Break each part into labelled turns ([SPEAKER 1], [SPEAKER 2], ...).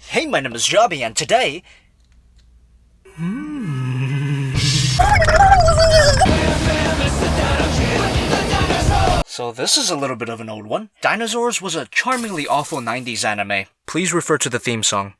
[SPEAKER 1] Hey, my name is Jobby, and today... So this is a little bit of an old one. Dinosaurs was a charmingly awful 90s anime. Please refer to the theme song.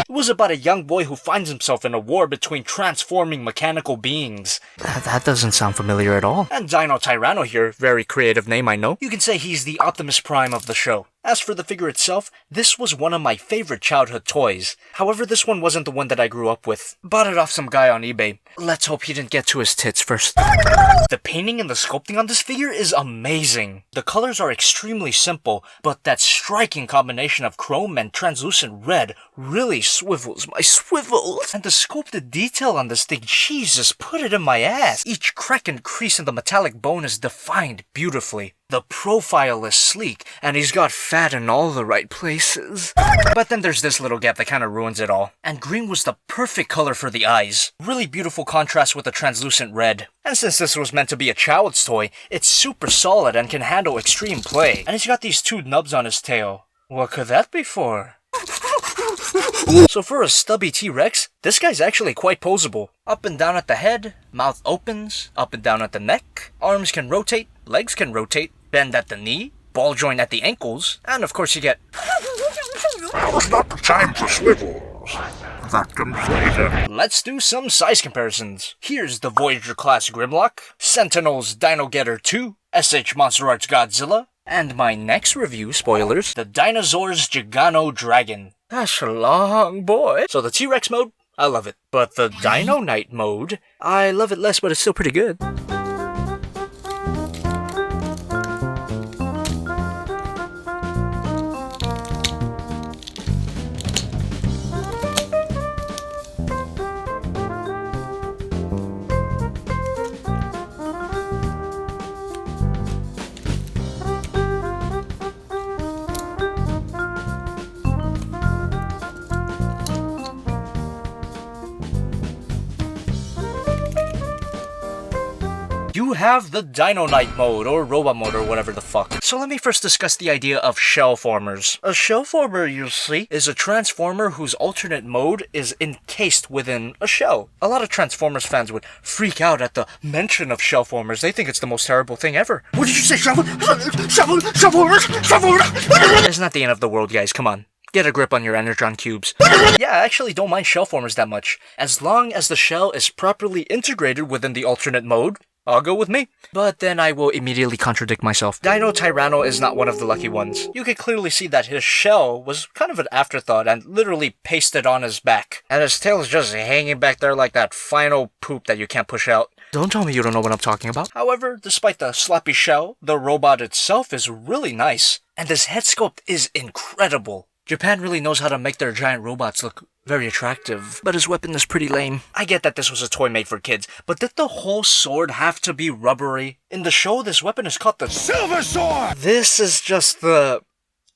[SPEAKER 1] It was about a young boy who finds himself in a war between transforming mechanical beings. That doesn't sound familiar at all. And Dino Tyranno here, very creative name I know. You can say he's the Optimus Prime of the show. As for the figure itself, this was one of my favorite childhood toys. However, this one wasn't the one that I grew up with. Bought it off some guy on eBay. Let's hope he didn't get to his tits first. The painting and the sculpting on this figure is amazing. The colors are extremely simple, but that striking combination of chrome and translucent red really swivels my swivels. And the sculpted detail on this thing, Jesus, put it in my ass. Each crack and crease in the metallic bone is defined beautifully. The profile is sleek, and he's got fat in all the right places. But then there's this little gap that kind of ruins it all. And green was the perfect color for the eyes. Really beautiful contrast with the translucent red. And since this was meant to be a child's toy, it's super solid and can handle extreme play. And he's got these two nubs on his tail. What could that be for? So for a stubby T-Rex, this guy's actually quite posable. Up and down at the head, mouth opens, up and down at the neck, arms can rotate, legs can rotate, bend at the knee, ball joint at the ankles, and of course you get...
[SPEAKER 2] Now is not the time for swivels. That comes later.
[SPEAKER 1] Let's do some size comparisons. Here's the Voyager class Grimlock, Sentinel's Dino Getter 2, SH Monster Arts Godzilla, and my next review, spoilers, the Dinozaurs Gigano Dragon. That's a long boy. So the T-Rex mode, I love it. But the Dino Knight mode, I love it less, but it's still pretty good. You have the Dino Knight mode, or Robot mode, or whatever the fuck. So let me first discuss the idea of shell formers. A shell former, you see, is a transformer whose alternate mode is encased within a shell. A lot of Transformers fans would freak out at the mention of shell formers. They think it's the most terrible thing ever.
[SPEAKER 2] What did you say, shovel? Shovel!
[SPEAKER 1] It's not the end of the world, guys, come on. Get a grip on your Energon cubes. Yeah, I actually don't mind shell formers that much. As long as the shell is properly integrated within the alternate mode, I'll go with me. But then I will immediately contradict myself. Dino Tyranno is not one of the lucky ones. You can clearly see that his shell was kind of an afterthought and literally pasted on his back. And his tail is just hanging back there like that final poop that you can't push out. Don't tell me you don't know what I'm talking about. However, despite the sloppy shell, the robot itself is really nice. And his head sculpt is incredible. Japan really knows how to make their giant robots look very attractive, but his weapon is pretty lame. I get that this was a toy made for kids, but did the whole sword have to be rubbery? In the show, this weapon is called the
[SPEAKER 2] Silver Sword!
[SPEAKER 1] This is just the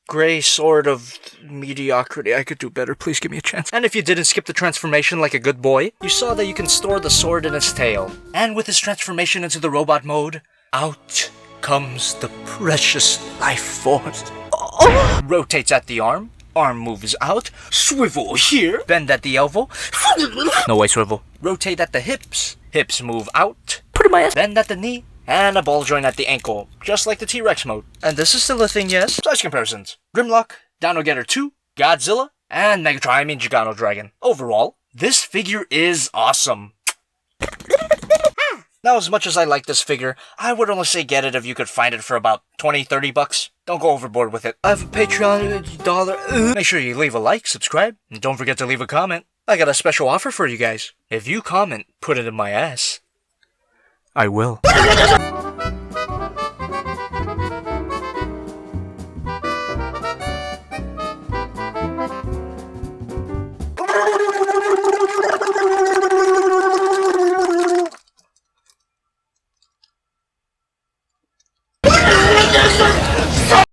[SPEAKER 1] gray sword of mediocrity. I could do better, please give me a chance. And if you didn't skip the transformation like a good boy, you saw that you can store the sword in its tail. And with his transformation into the robot mode, out comes the precious life force. Rotates at the arm. Arm moves out, swivel here, bend at the elbow, no way swivel, rotate at the hips, hips move out, put in my ass, bend at the knee, and a ball joint at the ankle, just like the T-Rex mode. And this is still a thing, yes? Size comparisons. Grimlock, Dino Getter 2, Godzilla, and Gigano Dragon. Overall, this figure is awesome. Now, as much as I like this figure, I would only say get it if you could find it for about 20-30 bucks. Don't go overboard with it. I have a Patreon dollar. Make sure you leave a like, subscribe, and don't forget to leave a comment. I got a special offer for you guys. If you comment, put it in my ass. I will.